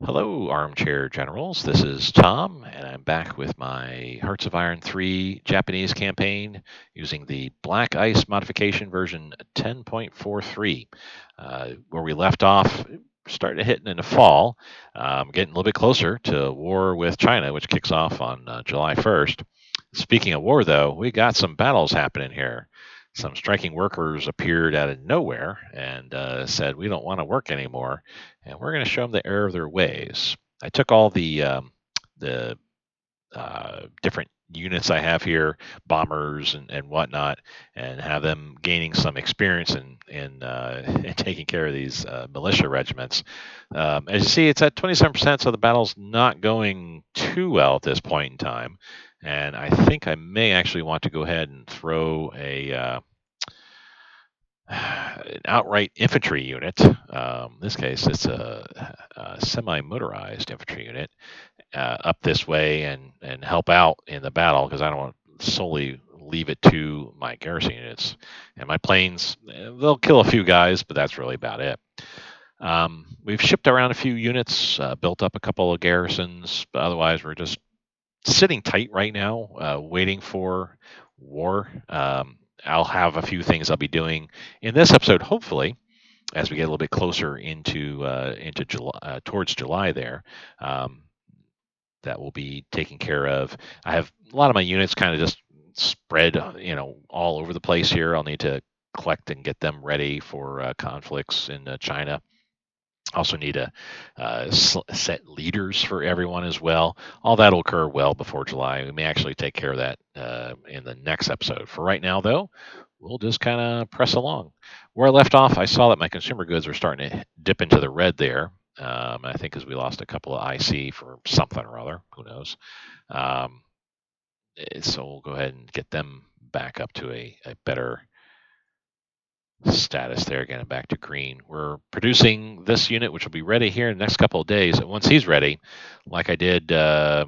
Hello, Armchair Generals. This is Tom, and I'm back with my Hearts of Iron 3 Japanese campaign using the Black Ice modification version 10.43. Where we left off, started hitting in the fall, getting a little bit closer to war with China, which kicks off on July 1st. Speaking of war, though, we got some battles happening here. Some striking workers appeared out of nowhere and said, "We don't want to work anymore, and we're going to show them the error of their ways." I took all the different units I have here, bombers and whatnot, and have them gaining some experience in in taking care of these militia regiments. As you see, it's at 27%, so the battle's not going too well at this point in time. And I think I may actually want to go ahead and throw an outright infantry unit. In this case, it's a semi-motorized infantry unit up this way and help out in the battle because I don't want to solely leave it to my garrison units. And my planes, they'll kill a few guys, but that's really about it. We've shipped around a few units, built up a couple of garrisons, but otherwise we're just sitting tight right now, waiting for war. I'll have a few things I'll be doing in this episode, hopefully, as we get a little bit closer into July, towards July there. Um, that will be taken care of. I have a lot of my units kind of just spread, all over the place here. I'll need to collect and get them ready for conflicts in China. Also need to set leaders for everyone as well. All that will occur well before July. We may actually take care of that in the next episode. For right now, though, we'll just kind of press along. Where I left off, I saw that my consumer goods were starting to dip into the red there. I think as we lost a couple of IC for something or other, who knows. Um, so we'll go ahead and get them back up to a better status there. Again, back to green. We're producing this unit, which will be ready here in the next couple of days. And once he's ready, like I did, well,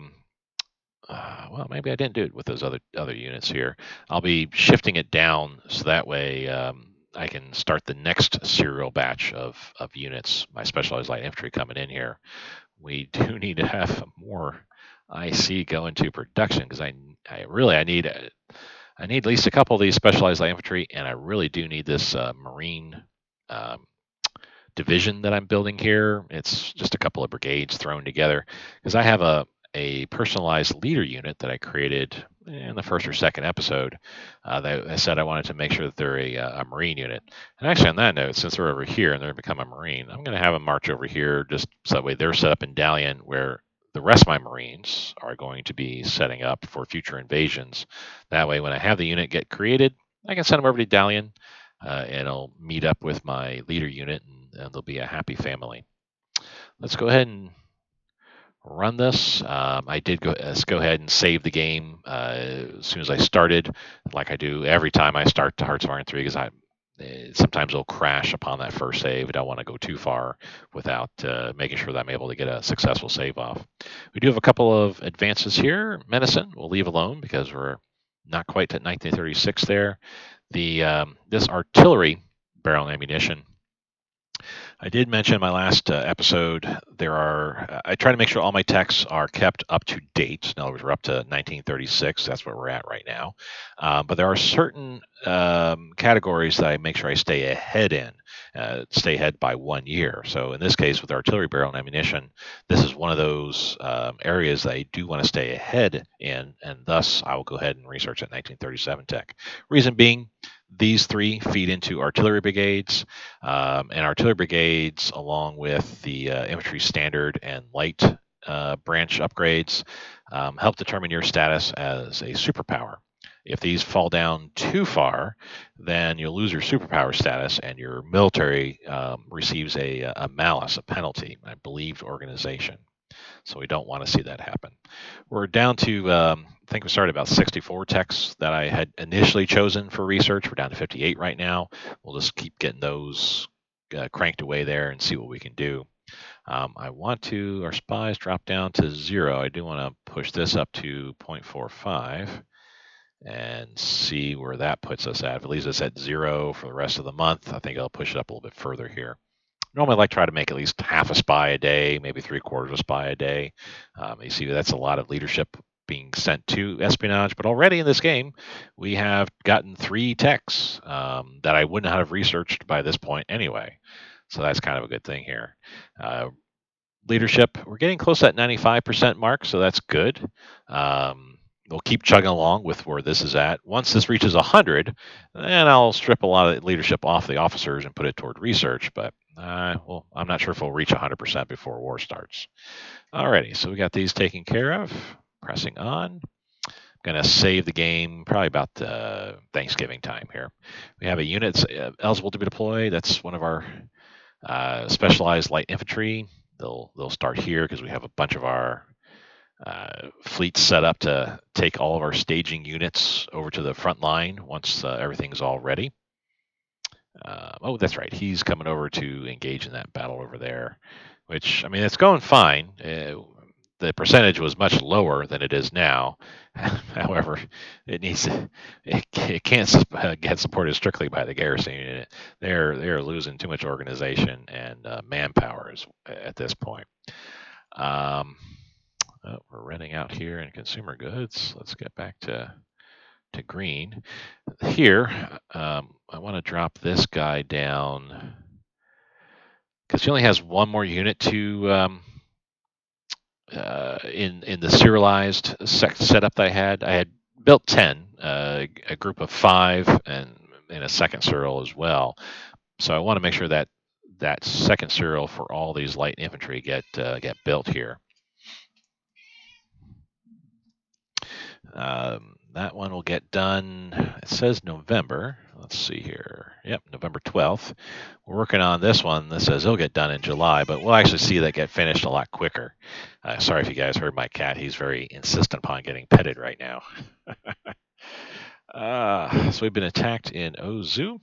maybe I didn't do it with those other units here. I'll be shifting it down so that way I can start the next serial batch of units. My specialized light infantry coming in here. We do need to have more IC go into production because I need I need at least a couple of these specialized light infantry, and I really do need this Marine um, division that I'm building here. It's just a couple of brigades thrown together because I have a personalized leader unit that I created in the first or second episode. That I said I wanted to make sure that they're a Marine unit. And actually, on that note, since they're over here and they're become a Marine, I'm going to have them march over here just so that way they're set up in Dalian where the rest of my Marines are going to be setting up for future invasions. That way, when I have the unit get created, I can send them over to Dalian and I'll meet up with my leader unit and they'll be a happy family. Let's go ahead and run this. I did let's go ahead and save the game as soon as I started, like I do every time I start the Hearts of Iron 3, because sometimes it'll crash upon that first save. I don't want to go too far without making sure that I'm able to get a successful save off. We do have a couple of advances here. Medicine we'll leave alone because we're not quite at 1936 there. This artillery barrel ammunition, I did mention in my last episode, I try to make sure all my texts are kept up to date. In other words, we're up to 1936. That's where we're at right now. But there are certain categories that I make sure I stay ahead in, stay ahead by 1 year. So in this case, with artillery barrel and ammunition, this is one of those areas that I do want to stay ahead in, and thus I will go ahead and research that 1937 tech. Reason being, these three feed into artillery brigades, and artillery brigades, along with the infantry standard and light branch upgrades, help determine your status as a superpower. If these fall down too far, then you'll lose your superpower status, and your military receives a malus, a penalty, I believe, organization. So we don't want to see that happen. We're down to, I think we started about 64 texts that I had initially chosen for research. We're down to 58 right now. We'll just keep getting those cranked away there and see what we can do. Our spies drop down to 0. I do want to push this up to 0.45 and see where that puts us at. If it leaves us at 0 for the rest of the month, I think I'll push it up a little bit further here. Normally, I like to try to make at least half a spy a day, maybe three-quarters of a spy a day. You see, that's a lot of leadership being sent to espionage. But already in this game, we have gotten 3 techs that I would not have researched by this point anyway. So that's kind of a good thing here. Uh, Leadership, we're getting close to that 95% mark, so that's good. We'll keep chugging along with where this is at. Once this reaches 100, then I'll strip a lot of leadership off the officers and put it toward research. But well, I'm not sure if we'll reach 100% before war starts. Alrighty, so we got these taken care of. Pressing on. I'm going to save the game probably about Thanksgiving time here. We have a unit eligible to be deployed. That's one of our specialized light infantry. They'll start here because we have a bunch of our fleets set up to take all of our staging units over to the front line once everything's all ready. Oh, that's right. He's coming over to engage in that battle over there, which, I mean, it's going fine. The percentage was much lower than it is now. However, it can't get supported strictly by the garrison unit. They're losing too much organization and manpower at this point. We're running out here in consumer goods. Let's get back to green. Here, I want to drop this guy down because he only has one more unit to in the serialized setup that I had. I had built 10, a group of 5, and a second serial as well. So I want to make sure that that second serial for all these light infantry get built here. That one will get done. It says November. Let's see here. Yep, November 12th. We're working on this one. This says it'll get done in July, but we'll actually see that get finished a lot quicker. Sorry if you guys heard my cat. He's very insistent upon getting petted right now. So we've been attacked in Ozu.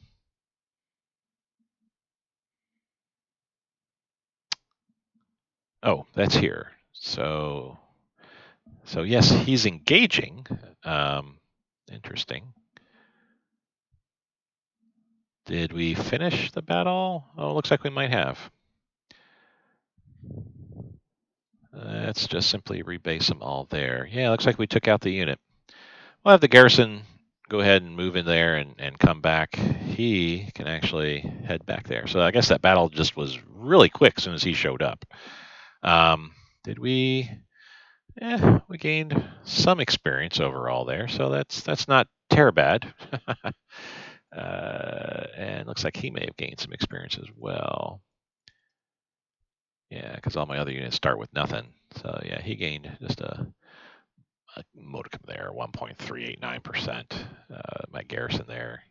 Oh, that's here. So yes, he's engaging. Interesting. Did we finish the battle? Oh, it looks like we might have. Let's just simply rebase them all there. Yeah, looks like we took out the unit. We'll have the garrison go ahead and move in there and come back. He can actually head back there. So I guess that battle just was really quick as soon as he showed up. Did we? Yeah, we gained some experience overall there, so that's not terrible bad. And looks like he may have gained some experience as well. Yeah, because all my other units start with nothing. So yeah, he gained just a modicum there, 1.389%. My garrison there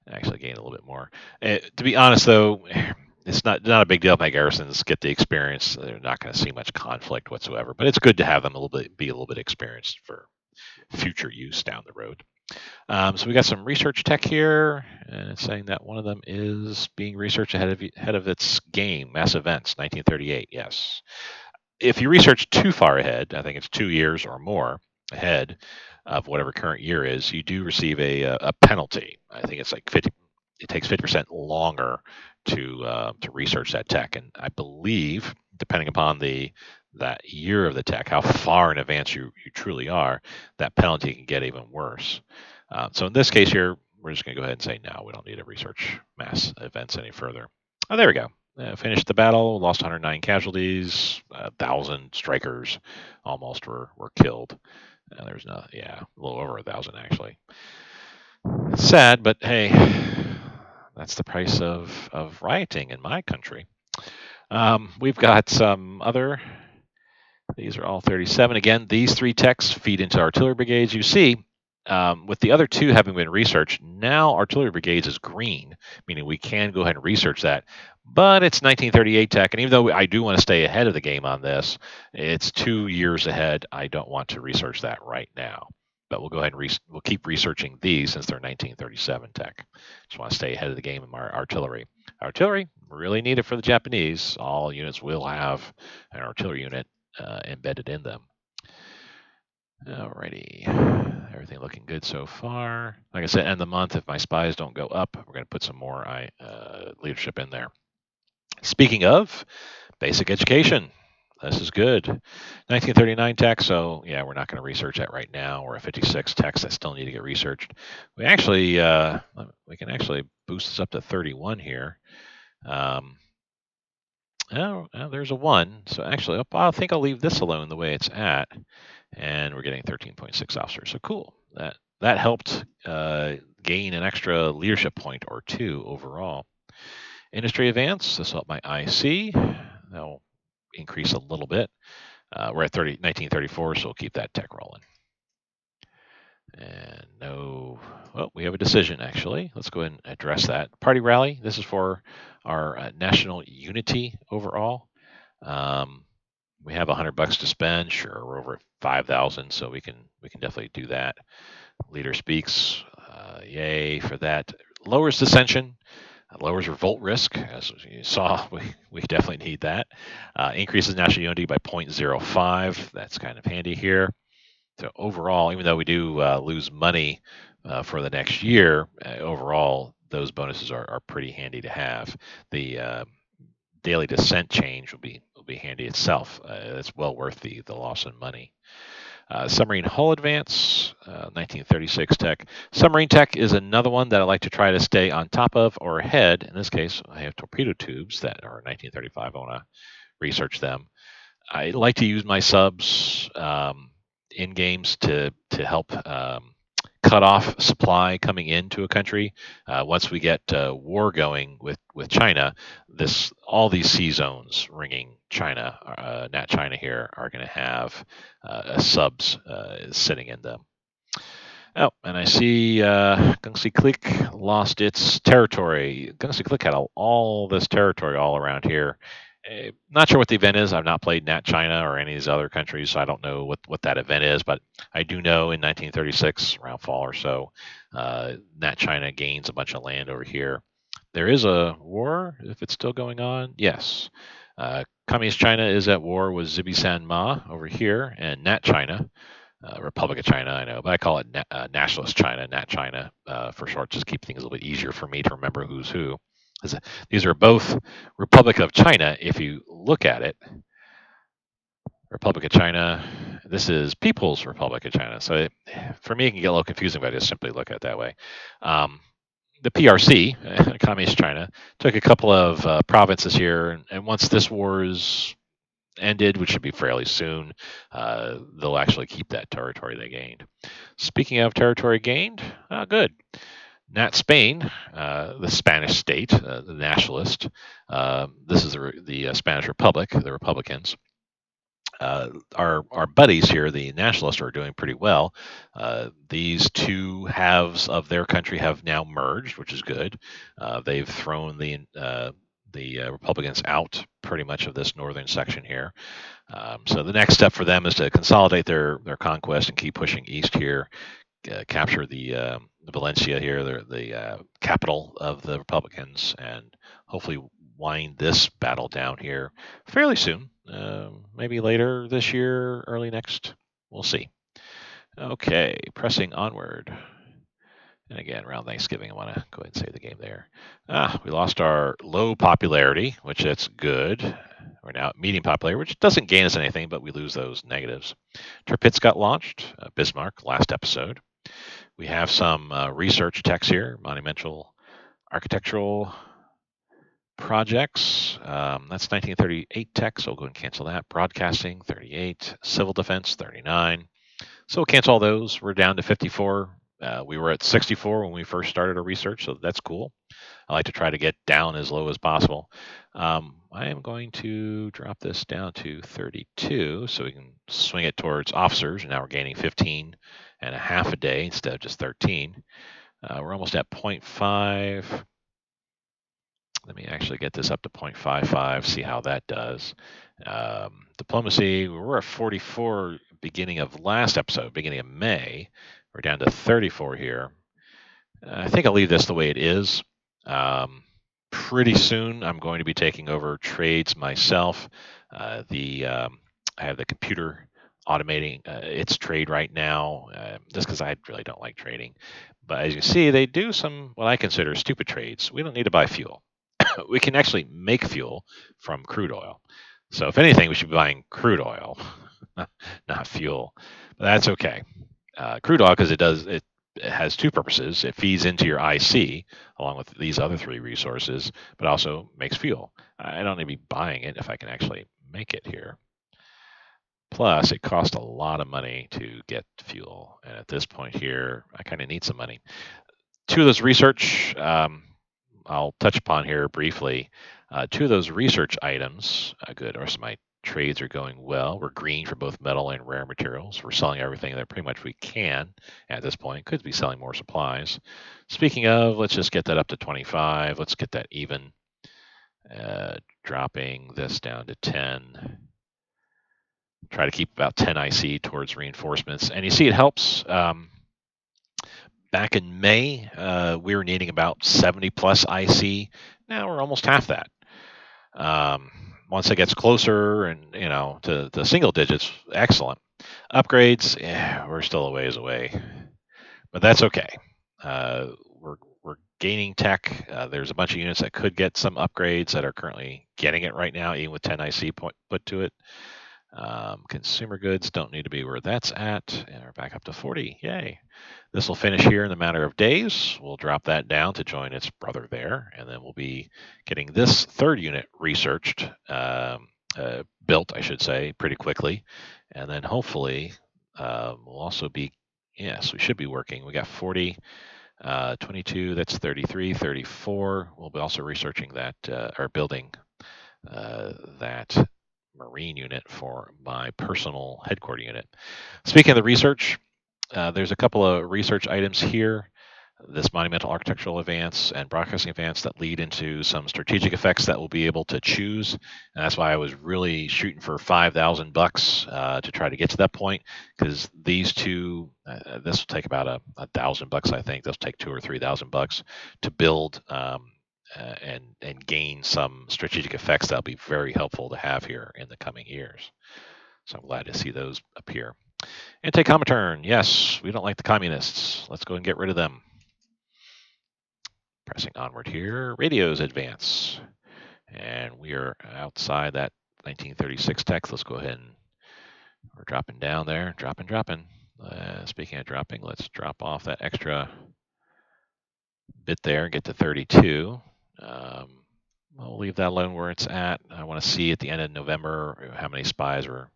actually gained a little bit more. To be honest, though, it's not a big deal if my garrisons get the experience. They're not going to see much conflict whatsoever. But it's good to have them be a little bit experienced for future use down the road. So we got some research tech here, and it's saying that one of them is being researched ahead of its game, Mass Events, 1938. Yes. If you research too far ahead, I think it's 2 years or more ahead of whatever current year is, you do receive a penalty. I think it's like 50. It takes 50% longer to research that tech, and I believe, depending upon that year of the tech, how far in advance you truly are, that penalty can get even worse. So in this case here, we're just going to go ahead and say no, we don't need to research mass events any further. Oh, there we go. Finished the battle, lost 109 casualties, 1,000 strikers almost were killed. There's no, yeah, a little over 1,000 actually. Sad, but hey, that's the price of rioting in my country. We've got some other. These are all 37. Again, these 3 techs feed into artillery brigades. You see, with the other 2 having been researched, now artillery brigades is green, meaning we can go ahead and research that. But it's 1938 tech, and even though I do want to stay ahead of the game on this, it's 2 years ahead. I don't want to research that right now. But we'll go ahead and we'll keep researching these since they're 1937 tech. Just want to stay ahead of the game in our artillery. Artillery, really needed for the Japanese. All units will have an artillery unit embedded in them. Alrighty, everything looking good so far. Like I said, end of the month, if my spies don't go up, we're going to put some more leadership in there. Speaking of basic education, this is good. 1939 text, so yeah, we're not going to research that right now. We're at 56 texts that still need to get researched. We can actually boost this up to 31 here. Um, there's a one. So actually, I think I'll leave this alone the way it's at, and we're getting 13.6 officers. So cool. That helped gain an extra leadership point or two overall. Industry advance. This will help my IC. That'll increase a little bit. We're at 1934, so we'll keep that tech rolling. And no, well, we have a decision actually. Let's go ahead and address that. Party rally. This is for our national unity overall. Um, we have $100 to spend. Sure, we're over at 5,000, so we can definitely do that. Leader speaks. Yay for that. Lowers dissension. Lowers revolt risk, as you saw. We definitely need that. Increases national unity by 0.05. That's kind of handy here. So overall, even though we do lose money for the next year, overall those bonuses are pretty handy to have. The daily descent change will be handy itself. It's well worth the loss in money. Submarine hull advance, 1936 tech. Submarine tech is another one that I like to try to stay on top of or ahead. In this case, I have torpedo tubes that are 1935. I want to research them. I like to use my subs in games to help cut off supply coming into a country. Once we get war going with China, this all these sea zones ringing China, Nat China here, are going to have subs sitting in them. Oh, and I see Gungsi Click lost its territory. Gungsi Click had all this territory all around here. Not sure what the event is. I've not played Nat China or any of these other countries, so I don't know what that event is. But I do know in 1936, around fall or so, Nat China gains a bunch of land over here. There is a war, if it's still going on. Yes. Communist China is at war with Zibi Ma over here, and Nat China, Republic of China, I know, but I call it Nationalist China, Nat China for short, just keep things a little bit easier for me to remember who's who. These are both Republic of China. If you look at it, Republic of China, this is People's Republic of China. So for me, it can get a little confusing if I just simply look at it that way. The PRC, Communist China, took a couple of provinces here, and once this war is ended, which should be fairly soon, they'll actually keep that territory they gained. Speaking of territory gained, good. Nat Spain, the Spanish state, the nationalist. This is the Spanish Republic, the Republicans. Our buddies here, the nationalists, are doing pretty well. These two halves of their country have now merged, which is good. They've thrown the Republicans out pretty much of this northern section here. So the next step for them is to consolidate their conquest and keep pushing east here, capture the Valencia here, the capital of the Republicans, and hopefully wind this battle down here fairly soon. Maybe later this year, early next. We'll see. Okay, pressing onward. And again, around Thanksgiving, I want to go ahead and save the game there. We lost our low popularity, which that's good. We're now at medium popularity, which doesn't gain us anything, but we lose those negatives. Tirpitz got launched, Bismarck, last episode. We have some research text here, monumental architectural projects. That's 1938 text, so we'll go and cancel that. Broadcasting, 38. Civil defense, 39. So we'll cancel all those. We're down to 54. We were at 64 when we first started our research, so that's cool. I like to try to get down as low as possible. I am going to drop this down to 32 so we can swing it towards officers. Now we're gaining 15 and a half a day instead of just 13. We're almost at 0.5. Let me actually get this up to 0.55, see how that does. Diplomacy, we were at 44 beginning of last episode, beginning of May. We're down to 34 here. I think I'll leave this the way it is. Pretty soon, I'm going to be taking over trades myself. I have the computer automating its trade right now, just because I really don't like trading. But as you see, they do some what I consider stupid trades. We don't need to buy fuel. we can actually make fuel from crude oil. So if anything, we should be buying crude oil, not fuel. But that's okay. Crude oil, because it has two purposes. It feeds into your IC along with these other three resources, but also makes fuel. I don't need to be buying it if I can actually make it here. Plus, it costs a lot of money to get fuel. And at this point here, I kind of need some money. Two of those research, I'll touch upon here briefly. Two of those research items, good, or some my trades are going well. We're green for both metal and rare materials. We're selling everything that pretty much we can at this point. Could be selling more supplies. Speaking of, let's just get that up to 25. Let's get that even. Dropping this down to 10. Try to keep about 10 IC towards reinforcements. And you see it helps. Back in May, we were needing about 70 plus IC. Now we're almost half that. Once it gets closer and to the single digits, excellent. Upgrades, we're still a ways away, but that's okay. We're gaining tech. There's a bunch of units that could get some upgrades that are currently getting it right now, even with 10 IC put to it. Consumer goods don't need to be where that's at, and we're back up to 40. Yay! This will finish here in a matter of days. We'll drop that down to join its brother there, and then we'll be getting this third unit researched, built, I should say, pretty quickly, and then hopefully we'll also be, yes, we should be working. We got 40, 22, that's 33, 34. We'll be also researching that, or building that Marine unit for my personal headquarter unit. Speaking of the research, there's a couple of research items here. This monumental architectural advance and broadcasting advance that lead into some strategic effects that we'll be able to choose. And that's why I was really shooting for $5,000 to try to get to that point, because these two, this will take about $1,000, I think. This will take $2,000 or $3,000 to build and gain some strategic effects that'll be very helpful to have here in the coming years. So I'm glad to see those appear. Anti-Comintern, yes, we don't like the communists. Let's go and get rid of them. Pressing onward here, radios advance. And we are outside that 1936 text. Let's go ahead and we're dropping down there, dropping. Speaking of dropping, let's drop off that extra bit there, get to 32. I'll leave that alone where it's at. I want to see at the end of November how many spies we're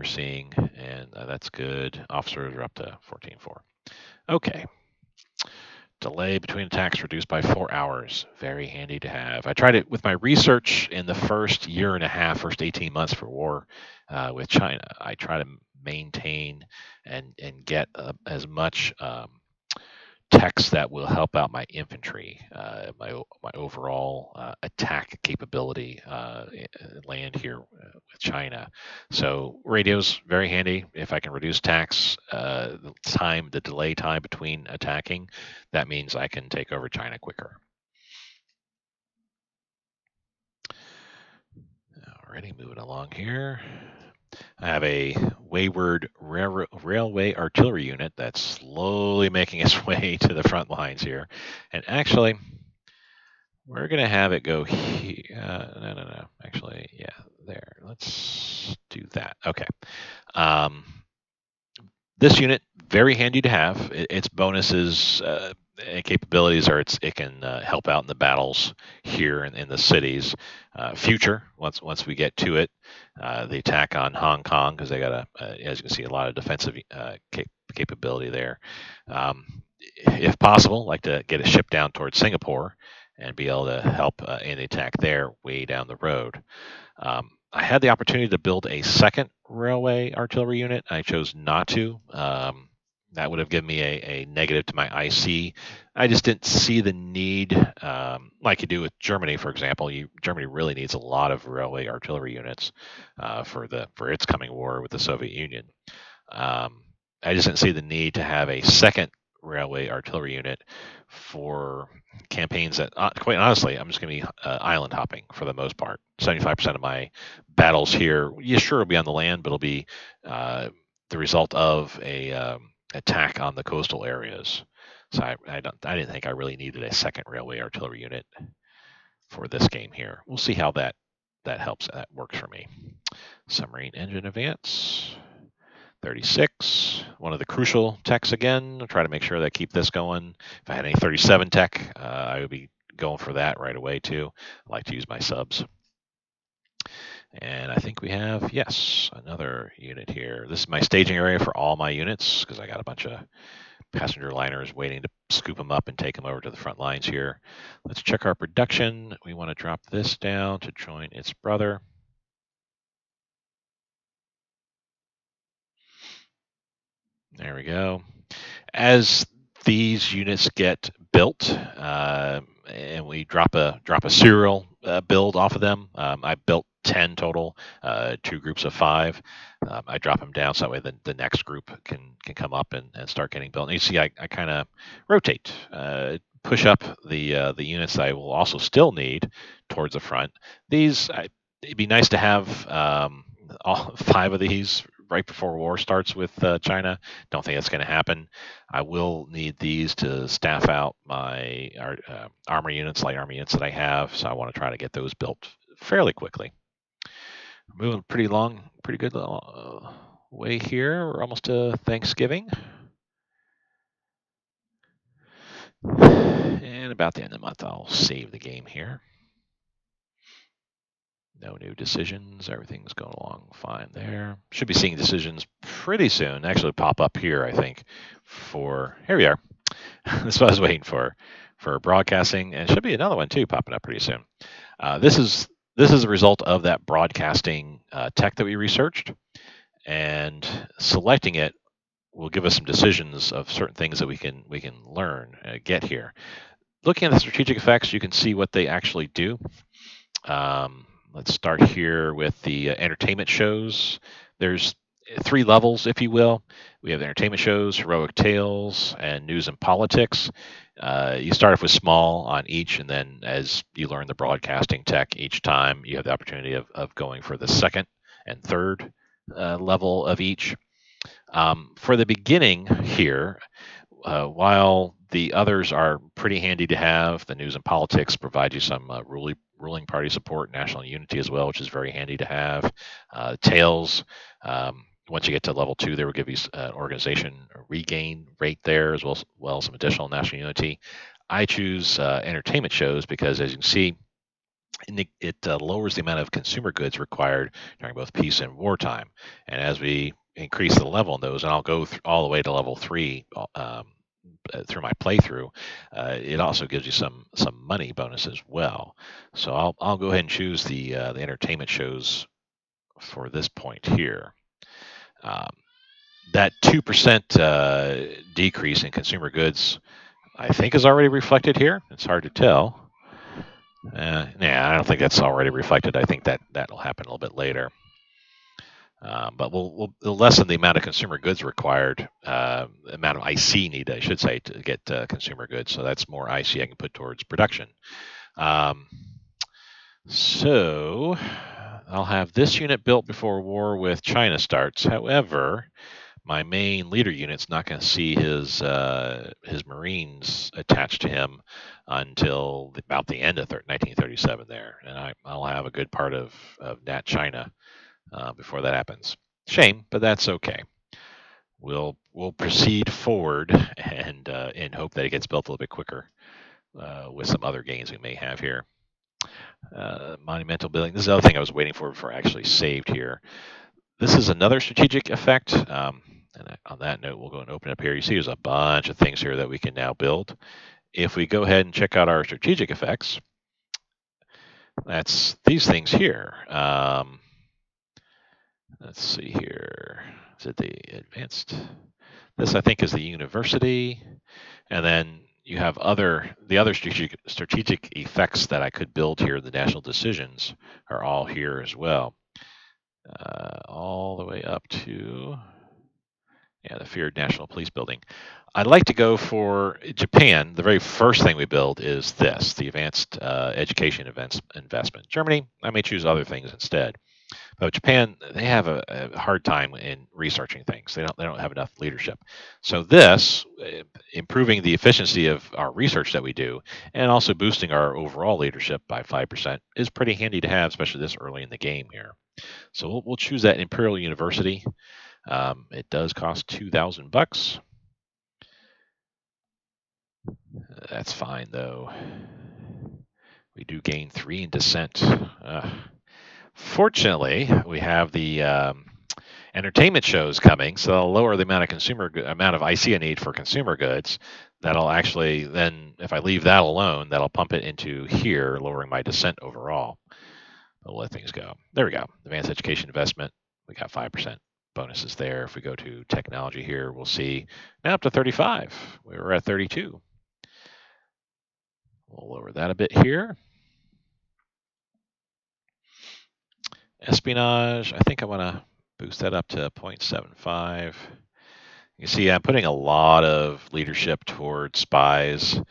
seeing, and that's good. Officers are up to 14.4. Okay. Delay between attacks reduced by 4 hours. Very handy to have. I tried it with my research in the first year and a half, first 18 months for war with China. I try to maintain and get as much text that will help out my infantry, my overall attack capability land here with China. So radios very handy. If I can reduce the delay time between attacking, that means I can take over China quicker. Alrighty, moving along here. I have a wayward railway artillery unit that's slowly making its way to the front lines here. And actually, we're going to have it go here. No. Actually, yeah, there. Let's do that. Okay. This unit, very handy to have. Its bonuses and capabilities are it can help out in the battles here in the cities. Future, once we get to it, the attack on Hong Kong, because they got as you can see, a lot of defensive capability there. If possible, like to get a ship down towards Singapore and be able to help in the attack there way down the road. I had the opportunity to build a second railway artillery unit. I chose not to. That would have given me a negative to my IC. I just didn't see the need, like you do with Germany, for example. Germany really needs a lot of railway artillery units for its coming war with the Soviet Union. I just didn't see the need to have a second railway artillery unit for campaigns that, quite honestly, I'm just going to be island hopping for the most part. 75% of my battles here, sure, will be on the land, but it'll be the result of a attack on the coastal areas. So I didn't think I really needed a second railway artillery unit. for this game here. We'll see how that helps. That works for me. Submarine engine advance. 36, one of the crucial techs again. I'll try to make sure that I keep this going. If I had any 37 tech, I would be going for that right away too. I like to use my subs. And I think we have, yes, another unit here. This is my staging area for all my units because I got a bunch of passenger liners waiting to scoop them up and take them over to the front lines here. Let's check our production. We want to drop this down to join its brother. There we go. As these units get built, and we drop a serial build off of them, I built 10 total, 2 groups of 5. I drop them down so that way the next group can come up and start getting built. And you see, I kind of rotate, push up the units I will also still need towards the front. It'd be nice to have all 5 of these right before war starts with China. Don't think that's going to happen. I will need these to staff out my armor units, light armor units that I have. So I want to try to get those built fairly quickly. We're moving pretty good way here. We're almost to Thanksgiving. And about the end of the month, I'll save the game here. No new decisions. Everything's going along fine there. Should be seeing decisions pretty soon. Actually, pop up here, I think. Here we are. That's what I was waiting for broadcasting, and should be another one too popping up pretty soon. This is a result of that broadcasting tech that we researched, and selecting it will give us some decisions of certain things that we can learn get here. Looking at the strategic effects, you can see what they actually do. Let's start here with the entertainment shows. There's 3 levels, if you will. We have entertainment shows, heroic tales, and news and politics. You start off with small on each, and then as you learn the broadcasting tech each time, you have the opportunity of going for the second and third level of each. For the beginning here, while the others are pretty handy to have, the news and politics provide you some ruling party support, national unity as well, which is very handy to have. Tails, once you get to level 2, they will give you an organization regain rate there, as well as some additional national unity. I choose entertainment shows because, as you can see, it lowers the amount of consumer goods required during both peace and wartime. And as we increase the level in those, and I'll go all the way to level 3 through my playthrough, it also gives you some money bonus as well. So I'll go ahead and choose the entertainment shows for this point here. That 2% decrease in consumer goods, I think, is already reflected here. It's hard to tell. I don't think that's already reflected. I think that'll happen a little bit later. But we'll lessen the amount of consumer goods required, amount of IC need, I should say, to get consumer goods. So that's more IC I can put towards production. So I'll have this unit built before war with China starts. However, my main leader unit's not going to see his Marines attached to him until about the end of 1937 there. And I'll have a good part of Nat China before that happens. Shame, but that's okay. We'll proceed forward and hope that it gets built a little bit quicker with some other gains we may have here. Monumental building. This is the other thing I was waiting for before I actually saved here. This is another strategic effect. And on that note, we'll go and open it up here. You see there's a bunch of things here that we can now build. If we go ahead and check out our strategic effects, that's these things here. Let's see here. Is it the advanced? This, I think, is the university. And then you have the other strategic effects that I could build here. The national decisions are all here as well. All the way up to the feared national police building. I'd like to go for Japan. The very first thing we build is this, the advanced education investment. Germany, I may choose other things instead. But Japan, they have a hard time in researching things. They don't have enough leadership. So this, improving the efficiency of our research that we do, and also boosting our overall leadership by 5%, is pretty handy to have, especially this early in the game here. So we'll choose that Imperial University. It does cost $2,000. That's fine though. We do gain 3 in descent. Fortunately, we have the entertainment shows coming, so that'll lower the amount of IC I need for consumer goods. That'll actually then, if I leave that alone, that'll pump it into here, lowering my descent overall. I'll let things go. There we go. Advanced education investment. We got 5% bonuses there. If we go to technology here, we'll see now up to 35. We were at 32. We'll lower that a bit here. Espionage, I think I want to boost that up to 0.75. You see, I'm putting a lot of leadership towards spies,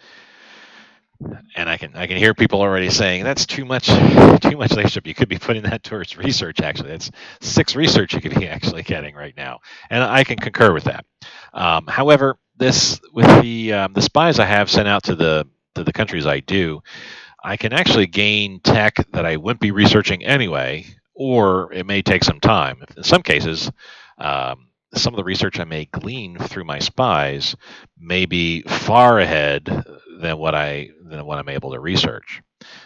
and I can hear people already saying that's too much leadership. You could be putting that towards research. Actually, that's 6 research you could be actually getting right now, and I can concur with that. However, this with the spies I have sent out to the countries I do, I can actually gain tech that I wouldn't be researching anyway, or it may take some time. In some cases, some of the research I may glean through my spies may be far ahead than what I'm able to research.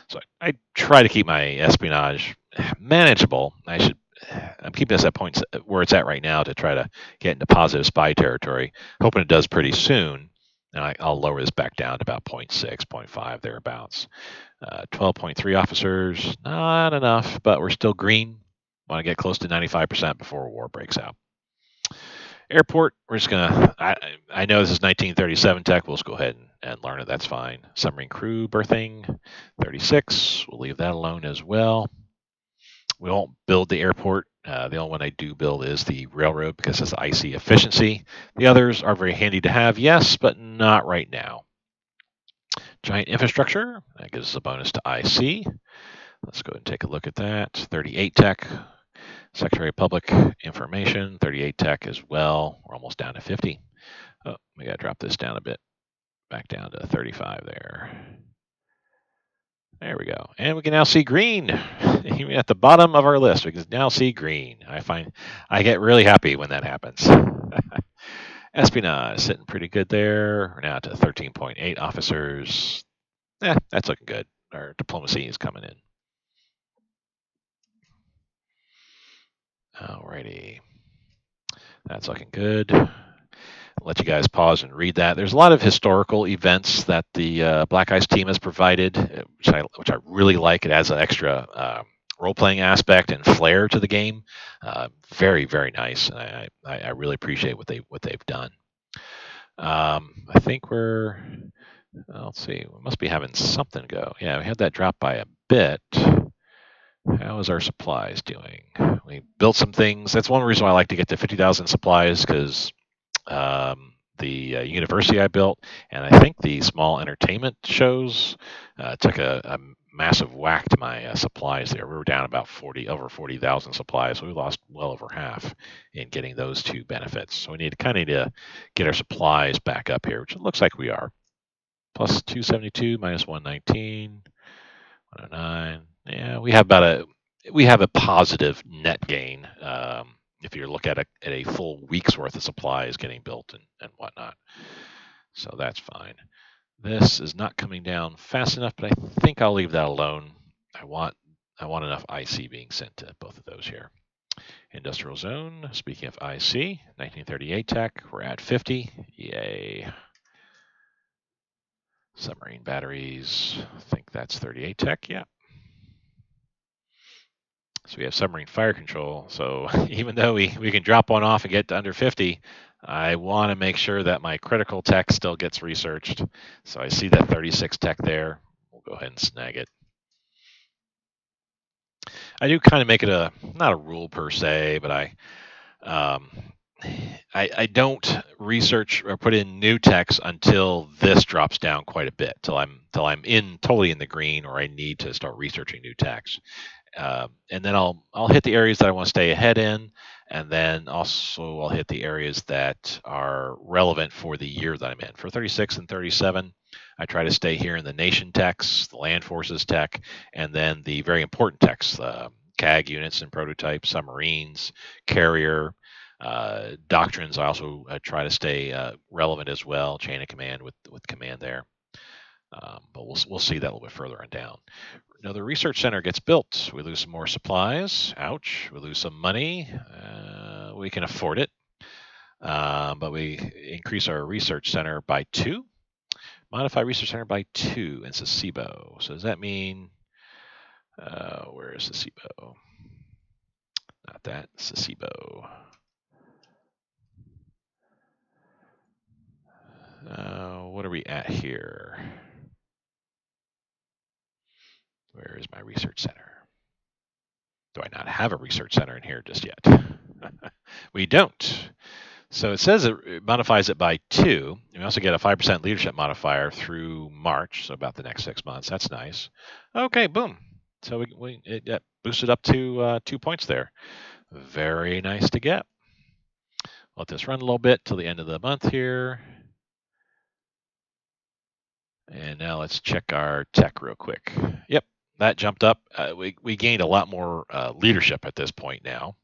So I try to keep my espionage manageable. I'm keeping this at points where it's at right now to try to get into positive spy territory, hoping it does pretty soon. And I'll lower this back down to about 0.6, 0.5, thereabouts. 12.3 officers, not enough, but we're still green. Want to get close to 95% before a war breaks out. Airport, we're just gonna. I know this is 1937 tech. We'll just go ahead and learn it. That's fine. Submarine crew berthing, 36. We'll leave that alone as well. We won't build the airport. The only one I do build is the railroad because it's IC efficiency. The others are very handy to have, yes, but not right now. Giant infrastructure, that gives us a bonus to IC. Let's go ahead and take a look at that. 38 tech, Secretary of Public Information, 38 tech as well. We're almost down to 50. Oh, we got to drop this down a bit, back down to 35 there. There we go. And we can now see green. Even at the bottom of our list, we can now see green. I get really happy when that happens. Espionage sitting pretty good there. We're now to 13.8 officers. That's looking good. Our diplomacy is coming in. Alrighty. That's looking good. I'll let you guys pause and read that. There's a lot of historical events that the Black Ice team has provided, which I really like. It adds an extra role-playing aspect and flair to the game. Very, very nice. I really appreciate what they've done. I think let's see, we must be having something go. Yeah, we had that drop by a bit. How is our supplies doing? We built some things. That's one reason why I like to get to 50,000 supplies, because the university I built, and I think the small entertainment shows took a massive whack to my supplies there. We were down about over 40,000 supplies. So we lost well over half in getting those 2 benefits. So we need to get our supplies back up here, which it looks like we are. Plus 272 minus 119, 109. Yeah, we have a positive net gain if you look at a full week's worth of supplies getting built and whatnot. So that's fine. This is not coming down fast enough, but I think I'll leave that alone. I want enough IC being sent to both of those here. Industrial zone. Speaking of IC, 1938 tech. We're at 50. Yay. Submarine batteries. I think that's 38 tech. Yeah. So we have submarine fire control. So even though we can drop one off and get to under 50, I want to make sure that my critical tech still gets researched. So I see that 36 tech there. We'll go ahead and snag it. I do kind of make it not a rule per se, but I don't research or put in new techs until this drops down quite a bit, till I'm totally in the green, or I need to start researching new techs. And then I'll hit the areas that I want to stay ahead in, and then also I'll hit the areas that are relevant for the year that I'm in. For 36 and 37, I try to stay here in the nation techs, the land forces tech, and then the very important techs, CAG units and prototypes, submarines, carrier. Doctrines, I also try to stay relevant as well, chain of command with command there. But we'll see that a little bit further on down. Another research center gets built. We lose some more supplies. Ouch. We lose some money. We can afford it. But we increase our research center by 2. Modify research center by 2 in Sasebo. So does that mean, where is Sasebo? Not that, Sasebo. What are we at here? Where is my research center? Do I not have a research center in here just yet? We don't. So it says it modifies it by 2. We also get a 5% leadership modifier through March, so about the next 6 months. That's nice. Okay, boom. So it boosted up to 2 points there. Very nice to get. Let this run a little bit till the end of the month here. And now let's check our tech real quick. Yep, that jumped up. We gained a lot more leadership at this point now.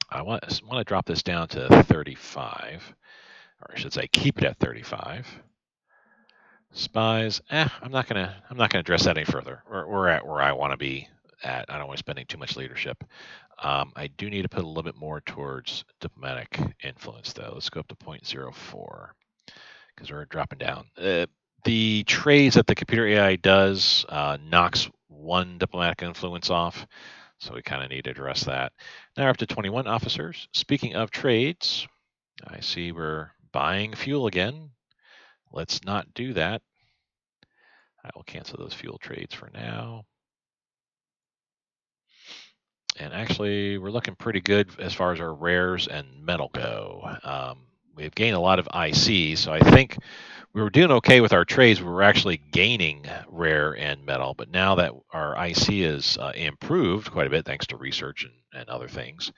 I want to drop this down to 35, or I should say keep it at 35. Spies, I'm not gonna address that any further. We're at where I want to be at. I don't want to spending too much leadership. I do need to put a little bit more towards diplomatic influence, though. Let's go up to 0.04 because we're dropping down. The trades that the computer AI does knocks 1 diplomatic influence off, so we kind of need to address that. Now we're up to 21 officers. Speaking of trades, I see we're buying fuel again. Let's not do that. I will cancel those fuel trades for now. And actually, we're looking pretty good as far as our rares and metal go. We've gained a lot of IC, so I think we were doing okay with our trades. We were actually gaining rare and metal, but now that our IC is improved quite a bit thanks to research and other things,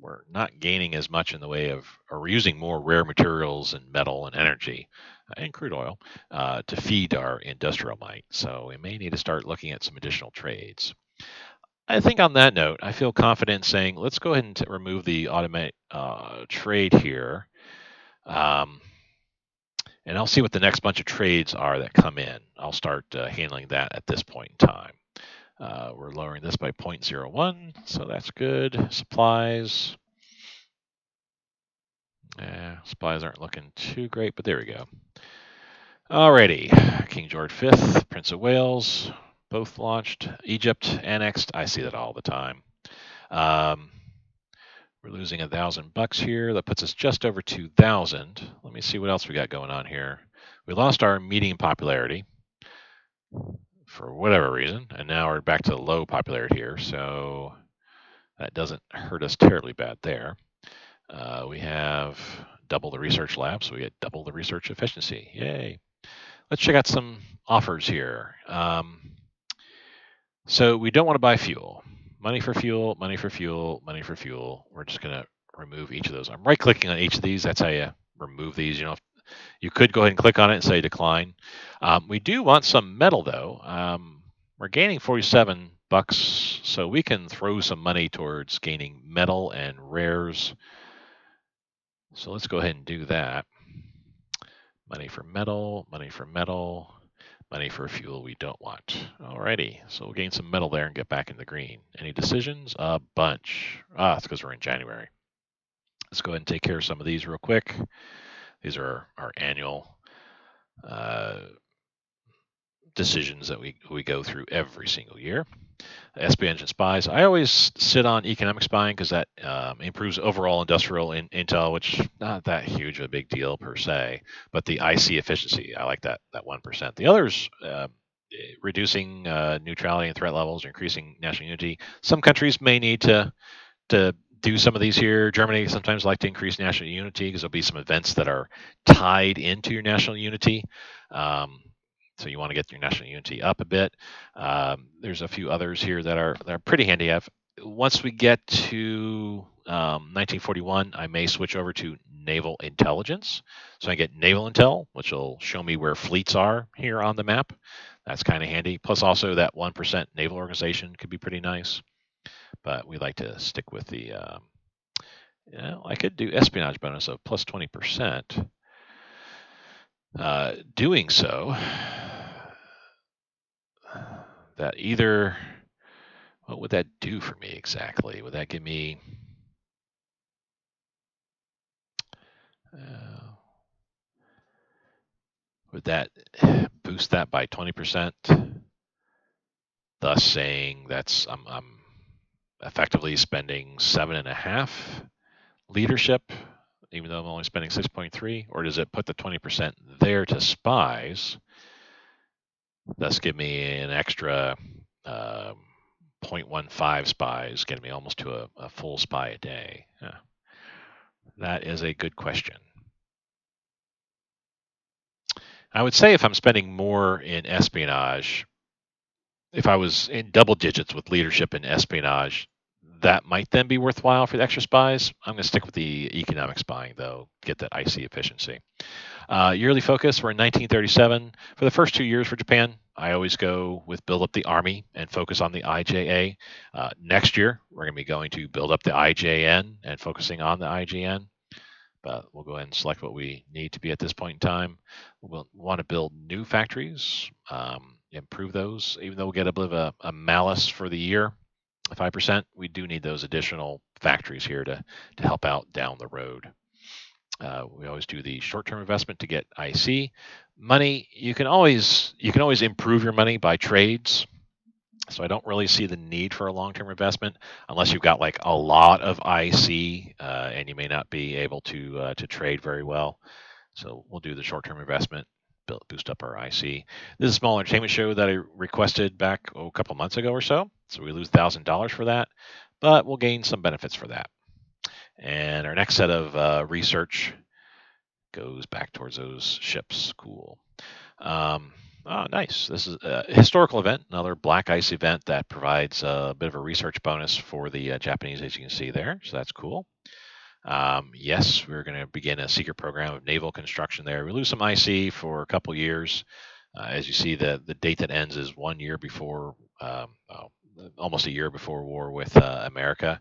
we're not gaining as much in the way of, or we're using more rare materials and metal and energy and crude oil to feed our industrial might. So we may need to start looking at some additional trades. I think on that note, I feel confident saying let's go ahead and remove the automate trade here. And I'll see what the next bunch of trades are that come in. I'll start handling that at this point in time. We're lowering this by 0.01, so that's good. Supplies. Supplies aren't looking too great, but there we go. Alrighty, King George V, Prince of Wales, both launched. Egypt annexed. I see that all the time. We're losing $1,000 here. That puts us just over 2,000. Let me see what else we got going on here. We lost our medium popularity for whatever reason, and now we're back to low popularity here. So that doesn't hurt us terribly bad there. We have double the research lab, so we get double the research efficiency. Yay. Let's check out some offers here. So we don't want to buy fuel. Money for fuel, money for fuel, money for fuel. We're just going to remove each of those. I'm right clicking on each of these. That's how you remove these. You could go ahead and click on it and say decline. We do want some metal though. We're gaining $47, so we can throw some money towards gaining metal and rares. So let's go ahead and do that. Money for metal, money for metal, money for fuel we don't want. Alrighty, so we'll gain some metal there and get back in the green. Any decisions? A bunch. It's because we're in January. Let's go ahead and take care of some of these real quick. These are our annual decisions that we go through every single year. SB Engine Spies. I always sit on economic spying because that improves overall industrial intel, which not that huge of a big deal per se, but the IC efficiency, I like that 1%. The others, reducing neutrality and threat levels, increasing national unity. Some countries may need to do some of these here. Germany sometimes like to increase national unity because there'll be some events that are tied into your national unity. So you want to get your national unity up a bit. There's a few others here that are pretty handy. Once we get to 1941, I may switch over to naval intelligence. So I get naval intel, which will show me where fleets are here on the map. That's kind of handy. Plus, also that 1% naval organization could be pretty nice. But we like to stick with the. I could do espionage bonus of plus 20%. Doing so, that either. What would that do for me exactly? Would that give me? Uh, would that boost that by 20%? Thus saying I'm effectively spending 7.5 leadership, even though I'm only spending 6.3, or does it put the 20% there to spies, thus give me an extra 0.15 spies, getting me almost to a full spy a day? That is a good question. I would say if I'm spending more in espionage, if I was in double digits with leadership and espionage, that might then be worthwhile for the extra spies. I'm going to stick with the economic spying, though, get that IC efficiency. Yearly focus, we're in 1937. For the first 2 years for Japan, I always go with build up the army and focus on the IJA. Next year, we're going to be going to build up the IJN and focusing on the IJN. But we'll go ahead and select what we need to be at this point in time. We'll want to build new factories, improve those, even though we'll get a bit of a malus for the year, 5%. We do need those additional factories here to help out down the road. We always do the short-term investment to get IC money. You can always improve your money by trades. So I don't really see the need for a long-term investment unless you've got like a lot of IC and you may not be able to trade very well. So we'll do the short-term investment, boost up our IC. This is a small entertainment show that I requested back a couple months ago or so. So we lose $1,000 for that, but we'll gain some benefits for that. And our next set of research goes back towards those ships. Cool. Nice. This is a historical event, another black ice event that provides a bit of a research bonus for the Japanese, as you can see there. So that's cool. Yes, we're going to begin a secret program of naval construction there. We lose some IC for a couple years. As you see, the date that ends is 1 year before, almost a year before war with America.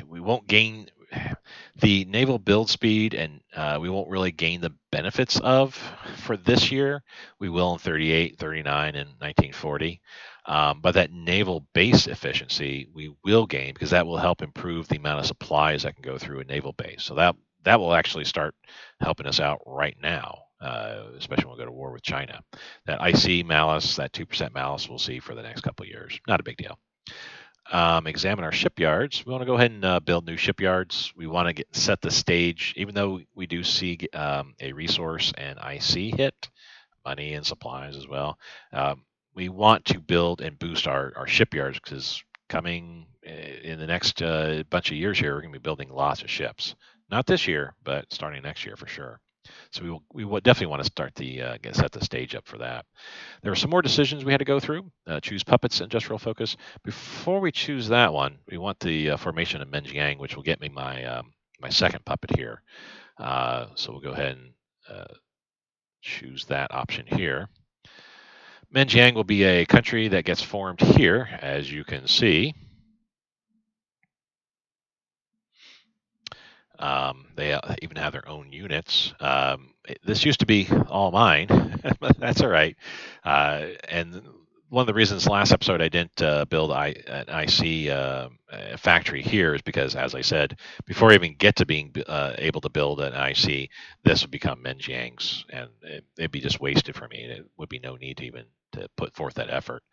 We won't gain the naval build speed, and we won't really gain the benefits of for this year. We will in 38, 39, and 1940. But that naval base efficiency we will gain because that will help improve the amount of supplies that can go through a naval base. So that will actually start helping us out right now, especially when we go to war with China. That IC malice, that 2% malice, we'll see for the next couple of years. Not a big deal. Examine our shipyards. We want to go ahead and build new shipyards. We want to set the stage, even though we do see a resource and IC hit, money and supplies as well. We want to build and boost our shipyards because coming in the next bunch of years here, we're going to be building lots of ships. Not this year, but starting next year for sure. So we will definitely want to start set the stage up for that. There were some more decisions we had to go through. Choose puppets and just real focus. Before we choose that one, we want the formation of Menjiang, which will get me my my second puppet here. So we'll go ahead and choose that option here. Menjiang will be a country that gets formed here, as you can see. They even have their own units. This used to be all mine, but that's all right. And one of the reasons last episode I didn't build an IC factory here is because, as I said, before I even get to being able to build an IC, this would become Menjiang's, and it'd be just wasted for me. It would be no need to even to put forth that effort.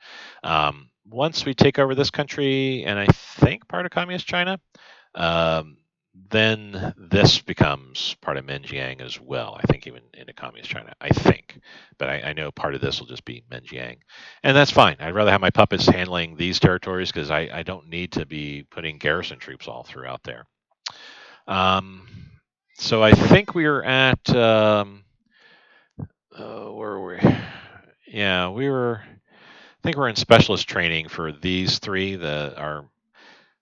Once we take over this country, and I think part of communist China, then this becomes part of Menjiang as well. I think even into communist China, I think. But I know part of this will just be Menjiang. And that's fine. I'd rather have my puppets handling these territories because I don't need to be putting garrison troops all throughout there. So I think we are at Where were we? Yeah, we were. I think we're in specialist training for these three, our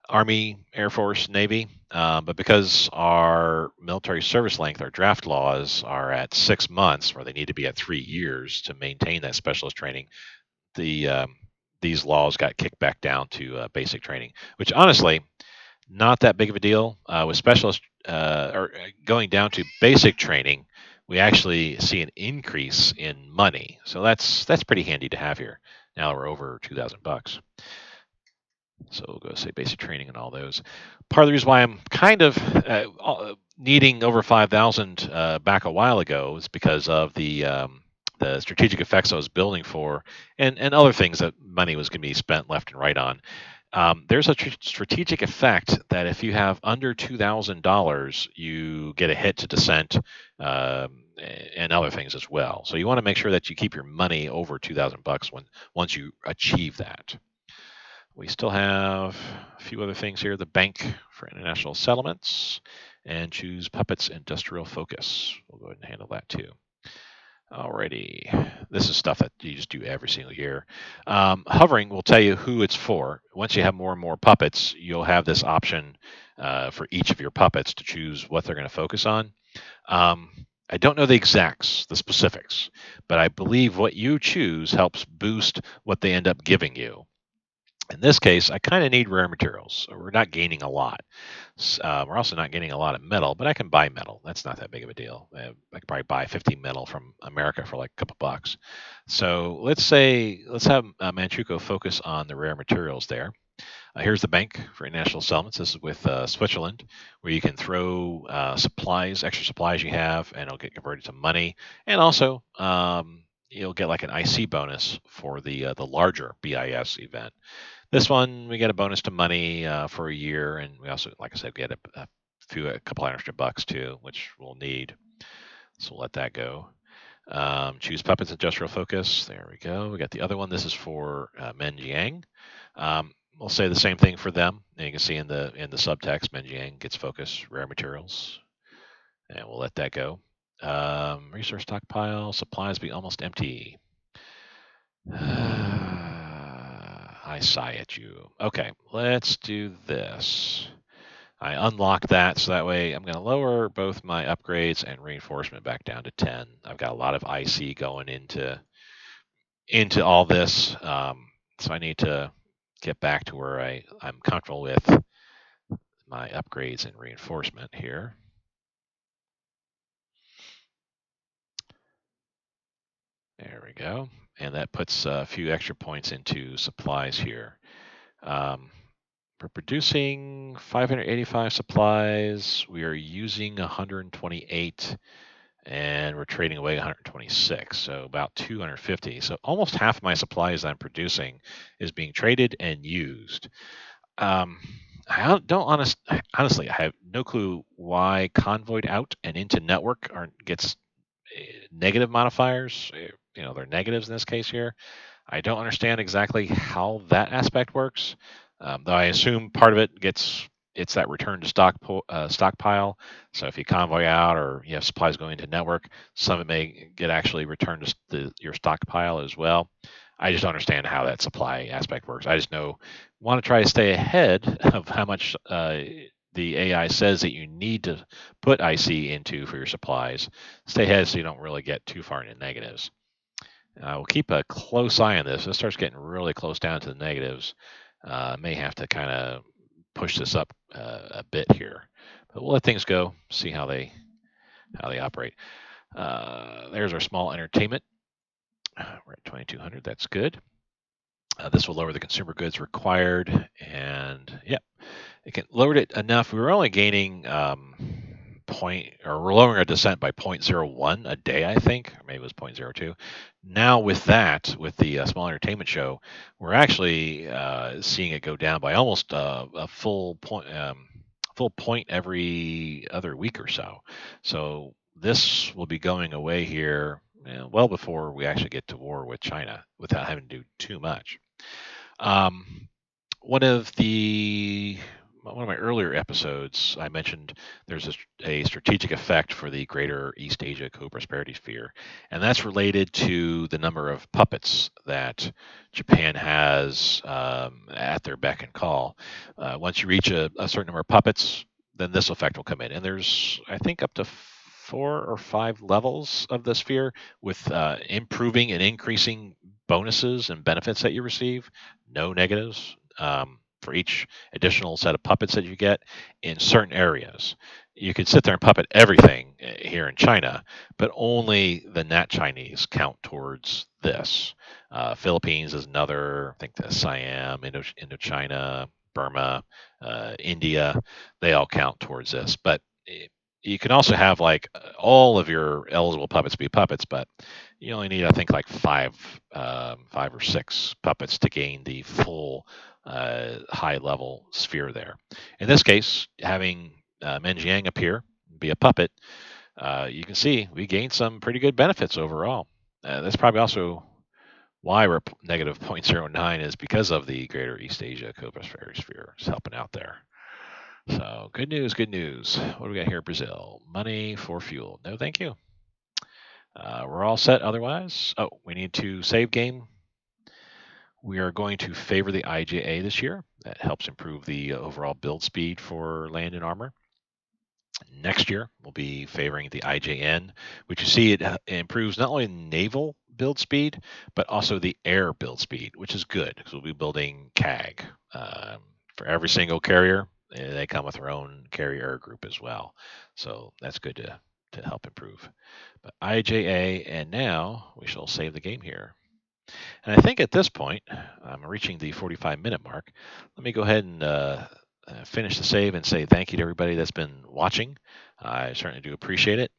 Army, Air Force, Navy. But because our military service length, our draft laws are at 6 months, where they need to be at 3 years to maintain that specialist training, the these laws got kicked back down to basic training, which honestly not that big of a deal. With specialist or going down to basic training, we actually see an increase in money, so that's pretty handy to have here. Now we're over $2,000. So we'll go say basic training and all those. Part of the reason why I'm kind of needing over 5,000 back a while ago is because of the strategic effects I was building for, and other things that money was going to be spent left and right on. There's a strategic effect that if you have under $2,000, you get a hit to descent and other things as well. So you want to make sure that you keep your money over $2,000 once you achieve that. We still have a few other things here. The bank for international settlements, and choose puppets industrial focus. We'll go ahead and handle that too. Alrighty, this is stuff that you just do every single year. Hovering will tell you who it's for. Once you have more and more puppets, you'll have this option for each of your puppets to choose what they're going to focus on. I don't know the exacts, the specifics, but I believe what you choose helps boost what they end up giving you. In this case, I kind of need rare materials. So we're not gaining a lot. We're also not getting a lot of metal, but I can buy metal. That's not that big of a deal. I could probably buy 50 metal from America for like a couple bucks. So let's have Manchukuo focus on the rare materials there. Here's the bank for international settlements. This is with Switzerland, where you can throw supplies, extra supplies you have, and it'll get converted to money. And also, you'll get like an IC bonus for the larger BIS event. This one, we get a bonus to money for a year, and we also, like I said, get a couple extra bucks too, which we'll need. So we'll let that go. Choose puppets industrial focus. There we go. We got the other one. This is for Menjiang. We'll say the same thing for them. And you can see in the subtext, Menjiang gets focus, rare materials, and we'll let that go. Resource stockpile, supplies be almost empty. I sigh at you. Okay, let's do this. I unlock that so that way I'm going to lower both my upgrades and reinforcement back down to 10. I've got a lot of IC going into all this, so I need to get back to where I'm comfortable with my upgrades and reinforcement here. There we go. And that puts a few extra points into supplies here. We're producing 585 supplies. We are using 128, and we're trading away 126, so about 250. So almost half my supplies I'm producing is being traded and used. I don't honestly, I have no clue why convoyed out and into network gets negative modifiers. They're negatives in this case here. I don't understand exactly how that aspect works, though I assume part of it's that return to stockpile. So if you convoy out or you have supplies going into network, some of it may get actually returned to your stockpile as well. I just don't understand how that supply aspect works. I just want to try to stay ahead of how much the AI says that you need to put IC into for your supplies. Stay ahead so you don't really get too far into negatives. We'll keep a close eye on this. If it starts getting really close down to the negatives, may have to kind of push this up a bit here. But we'll let things go, see how they operate. There's our small entertainment. We're at 2,200. That's good. This will lower the consumer goods required, and yep, it can lowered it enough. We were only gaining we're lowering our descent by 0.01 a day, I think, or maybe it was 0.02. Now with the small entertainment show, we're actually seeing it go down by almost a full point every other week or so. So this will be going away here well before we actually get to war with China without having to do too much. One of the one of my earlier episodes, I mentioned there's a strategic effect for the Greater East Asia Co-Prosperity Sphere, and that's related to the number of puppets that Japan has at their beck and call. Once you reach a certain number of puppets, then this effect will come in, and there's I think up to 4 or 5 levels of the sphere with improving and increasing bonuses and benefits that you receive. No negatives. For each additional set of puppets that you get in certain areas. You could sit there and puppet everything here in China, but only the Nat Chinese count towards this. Philippines is another, I think the Siam, Indochina, Burma, India, they all count towards this. But you can also have like all of your eligible puppets be puppets, but you only need, I think, like 5 or 6 puppets to gain the full high level sphere there. In this case, having Menjiang appear, be a puppet, you can see we gained some pretty good benefits overall. That's probably also why we're negative 0.09 is because of the Greater East Asia Co-Prosperity Sphere is helping out there. So good news, good news. What do we got here, Brazil? Money for fuel. No, thank you. We're all set otherwise. Oh, we need to save game. We are going to favor the IJA this year. That helps improve the overall build speed for land and armor. Next year, we'll be favoring the IJN, which you see it improves not only naval build speed, but also the air build speed, which is good because we'll be building CAG. For every single carrier, they come with their own carrier group as well. So that's good to help improve. But IJA, and now we shall save the game here. And I think at this point, I'm reaching the 45-minute mark. Let me go ahead and finish the save and say thank you to everybody that's been watching. I certainly do appreciate it.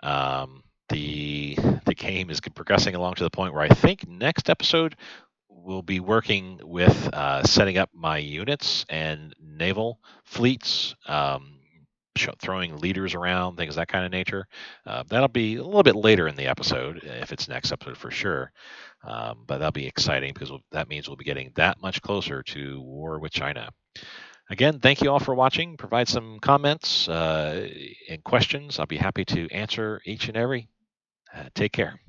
The game is progressing along to the point where I think next episode we'll be working with setting up my units and naval fleets, throwing leaders around, things of that kind of nature. That'll be a little bit later in the episode, if it's next episode for sure. But that'll be exciting because that means we'll be getting that much closer to war with China. Again, thank you all for watching. Provide some comments and questions. I'll be happy to answer each and every. Take care.